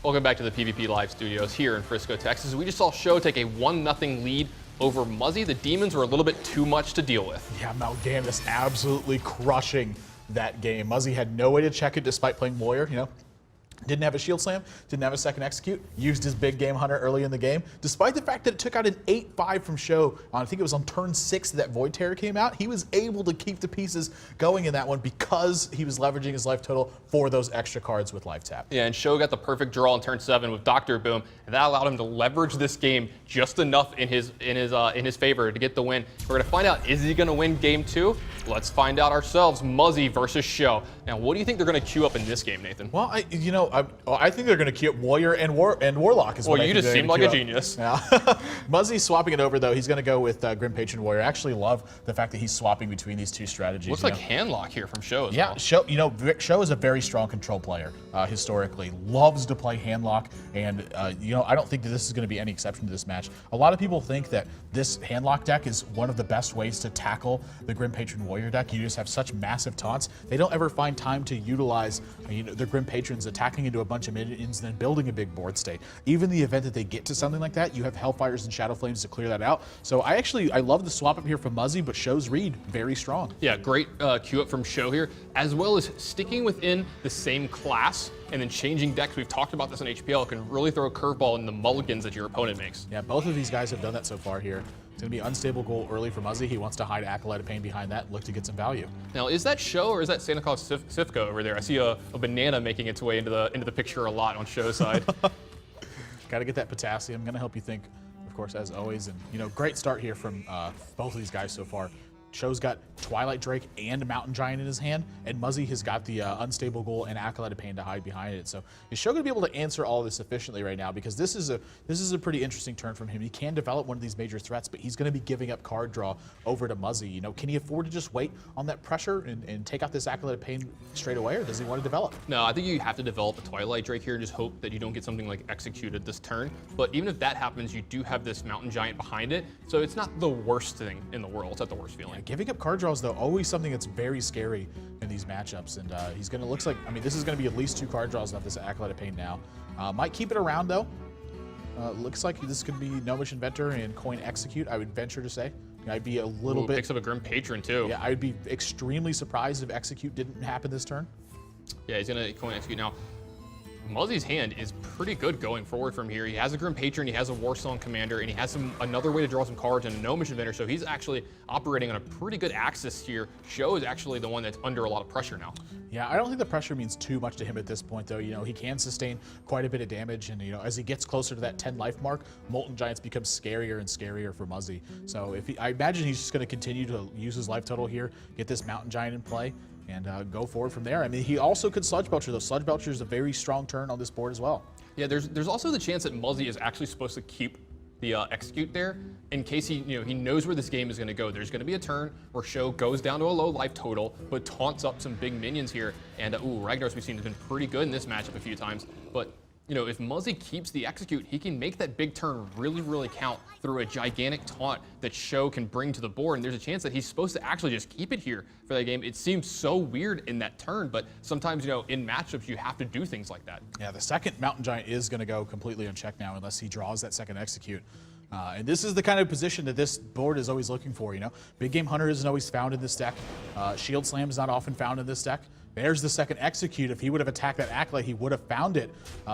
Welcome back to the PvP Live Studios here in Frisco, Texas. We just saw SjoW take a 1-0 lead over Muzzy. The Demons were a little bit too much to deal with. Yeah, Mal'Ganis absolutely crushing that game. Muzzy had no way to check it despite playing Warrior, Didn't have a shield slam, didn't have a second execute, used his big game hunter early in the game. Despite the fact that it took out an 8-5 from SjoW, I think it was on turn 6 that Void Terror came out, he was able to keep the pieces going in that one because he was leveraging his life total for those extra cards with life tap. Yeah, and SjoW got the perfect draw on turn 7 with Dr. Boom, and that allowed him to leverage this game just enough in his favor to get the win. We're gonna find out, is he gonna win game 2? Let's find out ourselves. Muzzy versus SjoW. Now, what do you think they're gonna queue up in this game, Nathan? Well, I think they're going to queue up Warrior and Warlock. Well, you just seem like a genius. Yeah. Muzzy's swapping it over, though. He's going to go with Grim Patron Warrior. I actually love the fact that he's swapping between these two strategies. Looks like handlock here from SjoW as well. Yeah, SjoW is a very strong control player historically. Loves to play handlock, and I don't think that this is going to be any exception to this match. A lot of people think that this handlock deck is one of the best ways to tackle the Grim Patron Warrior deck. You just have such massive taunts. They don't ever find time to utilize the Grim Patrons attacking into a bunch of minions, then building a big board state. Even the event that they get to something like that, you have Hellfires and Shadow Flames to clear that out. So I love the swap up here from Muzzy, but SjoW's read very strong. Yeah, great queue up from SjoW here, as well as sticking within the same class and then changing decks. We've talked about this on HPL. Can really throw a curveball in the mulligans that your opponent makes. Yeah, both of these guys have done that so far here. It's going to be unstable goal early for Muzzy. He wants to hide Acolyte of Pain behind that and look to get some value. Now, is that SjoW or is that Santa Claus Sifka over there? I see a banana making its way into the picture a lot on SjoW's side. Got to get that potassium. Going to help you think, of course, as always. And, great start here from both of these guys so far. SjoW's got Twilight Drake and Mountain Giant in his hand, and Muzzy has got the Unstable Goal and Acolyte of Pain to hide behind it. So is SjoW going to be able to answer all of this efficiently right now? Because this is a pretty interesting turn from him. He can develop one of these major threats, but he's going to be giving up card draw over to Muzzy. Can he afford to just wait on that pressure and take out this Acolyte of Pain straight away, or does he want to develop? No, I think you have to develop a Twilight Drake here and just hope that you don't get something like executed this turn. But even if that happens, you do have this Mountain Giant behind it, so it's not the worst thing in the world. It's not the worst feeling. Yeah, giving up card draws, though, always something that's very scary in these matchups. And he's going to, looks like, this is going to be at least 2 card draws off this Acolyte of Pain now. Might keep it around, though. Looks like this could be Gnomish Inventor and Coin Execute, I would venture to say. I'd be a little bit... Picks up a Grim Patron, too. Yeah, I'd be extremely surprised if Execute didn't happen this turn. Yeah, he's going to Coin Execute now. Muzzy's hand is pretty good going forward from here. He has a Grim Patron, he has a Warsong Commander, and he has another way to draw some cards and a Gnomish Inventor, so he's actually operating on a pretty good axis here. SjoW is actually the one that's under a lot of pressure now. Yeah, I don't think the pressure means too much to him at this point, though. He can sustain quite a bit of damage, and as he gets closer to that 10 life mark, Molten Giants become scarier and scarier for Muzzy. So I imagine he's just going to continue to use his life total here, get this Mountain Giant in play, and go forward from there. He also could Sludge Belcher, though. Sludge Belcher is a very strong turn on this board as well. Yeah, there's also the chance that Muzzy is actually supposed to keep the Execute there in case he knows where this game is going to go. There's going to be a turn where SjoW goes down to a low life total, but taunts up some big minions here. And Ragnar's we've seen has been pretty good in this matchup a few times. But if Muzzy keeps the Execute, he can make that big turn really, really count through a gigantic taunt that SjoW can bring to the board. And there's a chance that he's supposed to actually just keep it here for that game. It seems so weird in that turn, but sometimes, in matchups, you have to do things like that. Yeah, the second Mountain Giant is going to go completely unchecked now unless he draws that second Execute. And this is the kind of position that this board is always looking for, Big Game Hunter isn't always found in this deck. Shield Slam is not often found in this deck. There's the second Execute. If he would have attacked that Acolyte, he would have found it.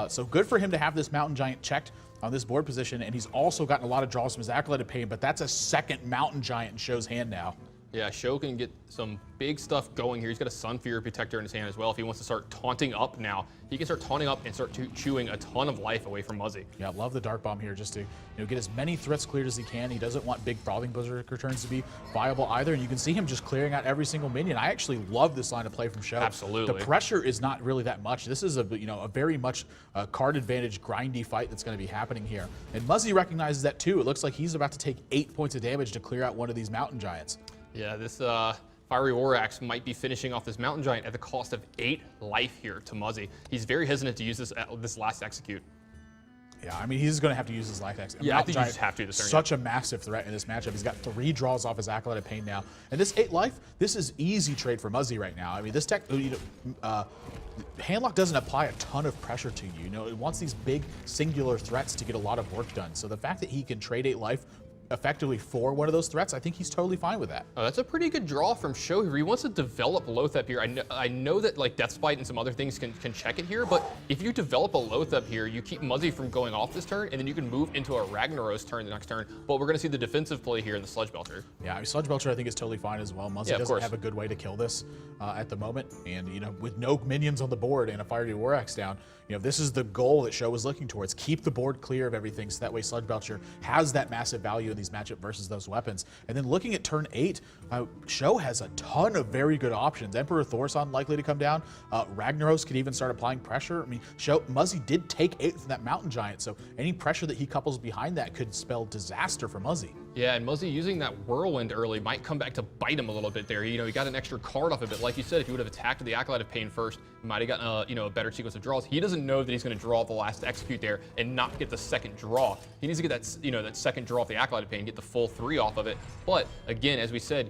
So good for him to have this Mountain Giant checked on this board position, and he's also gotten a lot of draws from his Acolyte of Pain, but that's a second Mountain Giant in SjoW's hand now. Yeah, SjoW can get some big stuff going here. He's got a Sunfury Protector in his hand as well. If he wants to start taunting up now, he can start taunting up and start chewing a ton of life away from Muzzy. Yeah, love the Dark Bomb here just to get as many threats cleared as he can. He doesn't want big Frothing Berserker turns to be viable either, and you can see him just clearing out every single minion. I actually love this line of play from SjoW. Absolutely. The pressure is not really that much. This is a very much card advantage grindy fight that's going to be happening here. And Muzzy recognizes that too. It looks like he's about to take 8 points of damage to clear out one of these Mountain Giants. Yeah, this Fiery War Axe might be finishing off this Mountain Giant at the cost of 8 life here to Muzzy. He's very hesitant to use this last Execute. Yeah, I mean, he's going to have to use his life X. Yeah, I think you just have to this turn. Such a massive threat in this matchup. He's got 3 draws off his Acolyte of Pain now. And this 8 life, this is easy trade for Muzzy right now. I mean, this tech, Handlock doesn't apply a ton of pressure to you. You know, it wants these big singular threats to get a lot of work done. So the fact that he can trade 8 life effectively for one of those threats, I think he's totally fine with that. Oh, that's a pretty good draw from SjoW here. He wants to develop Loatheb here. I know that like Deathspite and some other things can check it here, but if you develop a Loatheb here, you keep Muzzy from going off this turn, and then you can move into a Ragnaros turn the next turn. But we're going to see the defensive play here in the Sludge Belcher. Yeah, I mean, Sludge Belcher I think is totally fine as well. Muzzy doesn't have a good way to kill this at the moment, and you know, with no minions on the board and a Fiery War Axe down, you know, this is the goal that SjoW was looking towards. Keep the board clear of everything, so that way Sludge Belcher has that massive value in these matchup versus those weapons. And then looking at turn 8, SjoW has a ton of very good options. Emperor Thorson likely to come down. Ragnaros could even start applying pressure. I mean, Muzzy did take 8 from that Mountain Giant, so any pressure that he couples behind that could spell disaster for Muzzy. Yeah, and Muzzy using that Whirlwind early might come back to bite him a little bit there. You know, he got an extra card off of it. Like you said, if he would have attacked the Acolyte of Pain first, he might have gotten you know, a better sequence of draws. He doesn't know that he's going to draw the last execute there and not get the second draw. He needs to get that, you know, that second draw off the Acolyte of Pain, get the full 3 off of it. But again, as we said,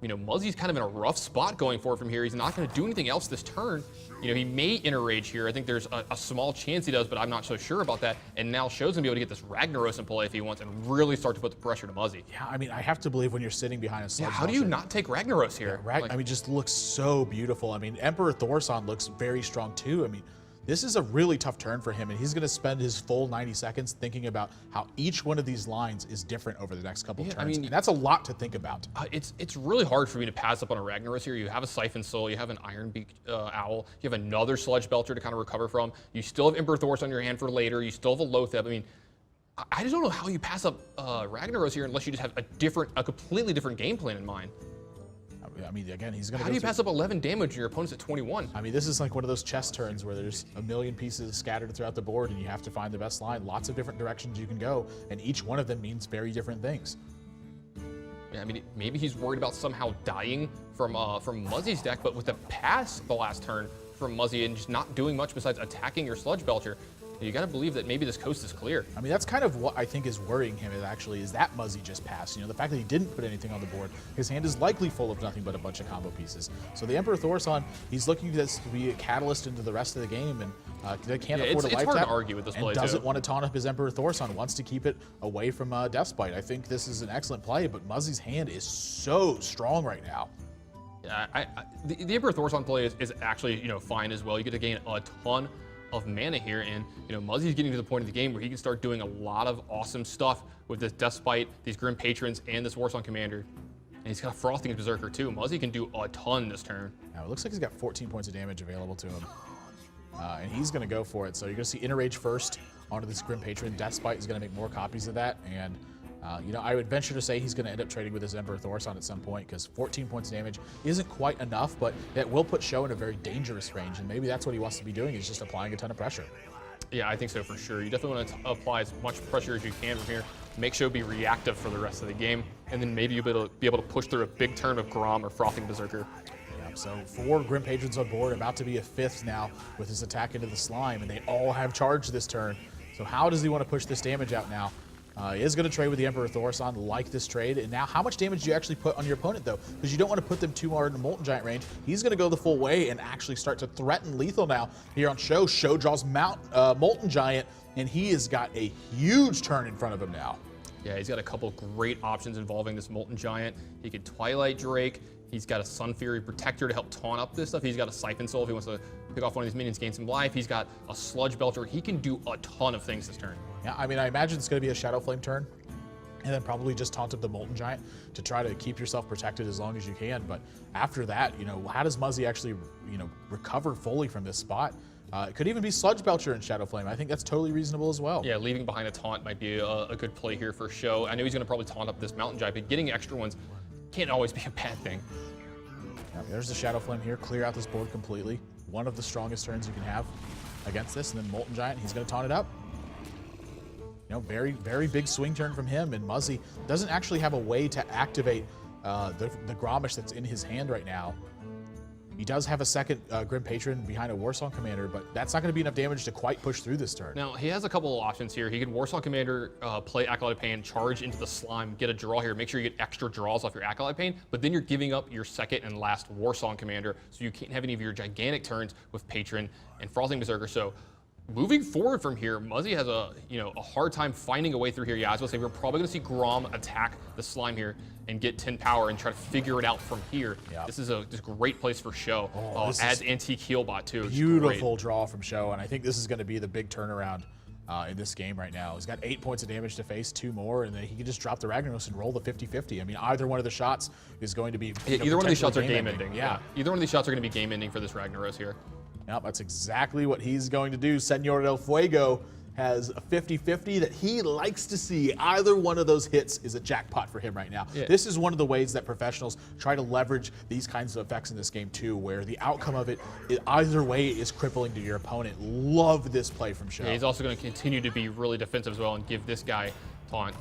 you know, Muzzy's kind of in a rough spot going forward from here. He's not going to do anything else this turn. You know, he may Inner Rage here. I think there's a small chance he does, but I'm not so sure about that. And now SjoW's going to be able to get this Ragnaros in play if he wants and really start to put the pressure to Muzzy. Yeah, I mean, I have to believe when you're sitting behind a Sludge how do you not take Ragnaros here? Yeah, I mean, just looks so beautiful. I mean, Emperor Thorson looks very strong too. I mean, this is a really tough turn for him, and he's going to spend his full 90 seconds thinking about how each one of these lines is different over the next couple of turns. I mean, and that's a lot to think about. It's really hard for me to pass up on a Ragnaros here. You have a Siphon Soul, you have an Ironbeak Owl, you have another Sludge Belcher to kind of recover from. You still have Emperor Thorson on your hand for later. You still have a Loatheb. I mean, I just don't know how you pass up Ragnaros here unless you just have a completely different game plan in mind. I mean, again, he's going to. How do you pass up 11 damage and your opponent's at 21? I mean, this is like one of those chess turns where there's a million pieces scattered throughout the board, and you have to find the best line. Lots of different directions you can go, and each one of them means very different things. Yeah, I mean, maybe he's worried about somehow dying from Muzzy's deck, but with the pass the last turn from Muzzy and just not doing much besides attacking your Sludge Belcher, you got to believe that maybe this coast is clear. I mean, that's kind of what I think is worrying him is that Muzzy just passed. You know, the fact that he didn't put anything on the board, his hand is likely full of nothing but a bunch of combo pieces. So the Emperor Thorson, he's looking to be a catalyst into the rest of the game, and they can't afford a life it's hard tap, to argue with this play, and doesn't want to taunt up his Emperor Thorson, wants to keep it away from Deathspite. I think this is an excellent play, but Muzzy's hand is so strong right now. Yeah, the Emperor Thorson play is actually, you know, fine as well. You get to gain a ton of mana here, and you know, Muzzy's getting to the point of the game where he can start doing a lot of awesome stuff with this Deathspite, these Grim Patrons, and this Warsong Commander. And he's got Frothing Berserker too. Muzzy can do a ton this turn. Now it looks like he's got 14 points of damage available to him, and he's going to go for it. So you're going to see Inner Rage first onto this Grim Patron. Deathspite is going to make more copies of that, and you know, I would venture to say he's going to end up trading with his Emperor Thorson at some point, because 14 points of damage isn't quite enough, but it will put SjoW in a very dangerous range, and maybe that's what he wants to be doing, is just applying a ton of pressure. Yeah, I think so for sure. You definitely want to apply as much pressure as you can from here. Make SjoW be reactive for the rest of the game, and then maybe you'll be able to push through a big turn of Grom or Frothing Berserker. So 4 Grim Patrons on board, about to be a 5th now with his attack into the slime, and they all have charge this turn. So how does he want to push this damage out now? He is going to trade with the Emperor Thorson, like this trade. And now, how much damage do you actually put on your opponent, though? Because you don't want to put them too hard in the Molten Giant range. He's going to go the full way and actually start to threaten lethal now here on SjoW. SjoW draws Molten Giant, and he has got a huge turn in front of him now. Yeah, he's got a couple great options involving this Molten Giant. He could Twilight Drake. He's got a Sun Fury Protector to help taunt up this stuff. He's got a Siphon Soul if he wants to pick off one of these minions, gain some life. He's got a Sludge Belcher. He can do a ton of things this turn. Yeah, I mean, I imagine it's going to be a Shadow Flame turn, and then probably just taunt up the Molten Giant to try to keep yourself protected as long as you can. But after that, you know, how does Muzzy actually, you know, recover fully from this spot? It could even be Sludge Belcher and Shadow Flame. I think that's totally reasonable as well. Yeah, leaving behind a taunt might be a good play here for SjoW. I know he's going to probably taunt up this Mountain Giant, but getting extra ones can't always be a bad thing. Yeah, there's the Shadow Flame here. Clear out this board completely. One of the strongest turns you can have against this. And then Molten Giant, he's going to taunt it up. You know, very, very big swing turn from him. And Muzzy doesn't actually have a way to activate the Gromish that's in his hand right now. He does have a second Grim Patron behind a Warsong Commander, but that's not going to be enough damage to quite push through this turn. Now, he has a couple of options here. He can Warsong Commander, play Acolyte Pain, charge into the Slime, get a draw here, make sure you get extra draws off your Acolyte Pain, but then you're giving up your second and last Warsong Commander, so you can't have any of your gigantic turns with Patron and Frothing Berserker. So moving forward from here, Muzzy has a hard time finding a way through here. Yeah, I was gonna say we're probably gonna see Grom attack the Slime here and get 10 power and try to figure it out from here. Yep. This is a great place for SjoW. Adds Antique Healbot too. Beautiful draw from SjoW, and I think this is going to be the big turnaround in this game right now. He's got 8 points of damage to face, 2 more, and then he can just drop the Ragnaros and roll the 50-50. I mean, either one of the shots is going to be either one of these shots are game ending. ending. Yeah, either one of these shots are going to be game ending for this Ragnaros here. Yep, that's exactly what he's going to do. Senor del Fuego has a 50-50 that he likes to see. Either one of those hits is a jackpot for him right now. Yeah. This is one of the ways that professionals try to leverage these kinds of effects in this game too, where the outcome of it, either way, is crippling to your opponent. Love this play from SjoW. Yeah, he's also going to continue to be really defensive as well and give this guy taunt.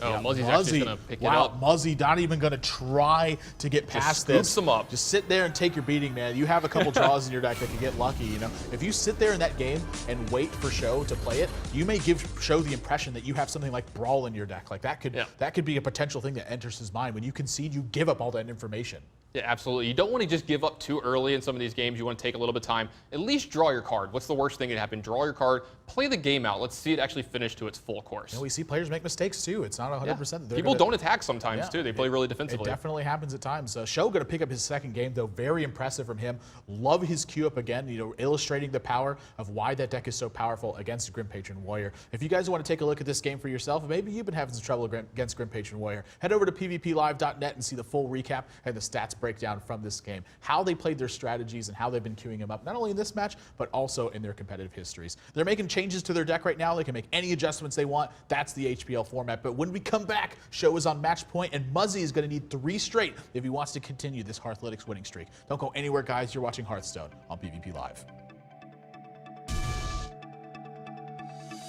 Oh, Yeah, Muzzy's actually going to pick it up. Muzzy not even going to try to get past this. Scoops him up. Just sit there and take your beating, man. You have a couple draws in your deck that can get lucky, you know. If you sit there in that game and wait for SjoW to play it, you may give SjoW the impression that you have something like Brawl in your deck. Like that could be a potential thing that enters his mind. When you concede, you give up all that information. Yeah, absolutely. You don't want to just give up too early in some of these games. You want to take a little bit of time. At least draw your card. What's the worst thing that can happen? Draw your card, play the game out. Let's see it actually finish to its full course. You know, we see players make mistakes too. It's not 100%. Yeah. People don't attack sometimes too. They play really defensively. It definitely happens at times. SjoW going to pick up his second game though. Very impressive from him. Love his queue up again, illustrating the power of why that deck is so powerful against Grim Patron Warrior. If you guys want to take a look at this game for yourself, maybe you've been having some trouble against Grim Patron Warrior, head over to pvplive.net and see the full recap and the stats breakdown from this game, how they played their strategies and how they've been queuing him up, not only in this match, but also in their competitive histories. They're making changes to their deck right now. They can make any adjustments they want. That's the HPL format. But when we come back, SjoW is on match point, and Muzzy is going to need 3 straight if he wants to continue this Hearthlytics winning streak. Don't go anywhere, guys. You're watching Hearthstone on PvP Live.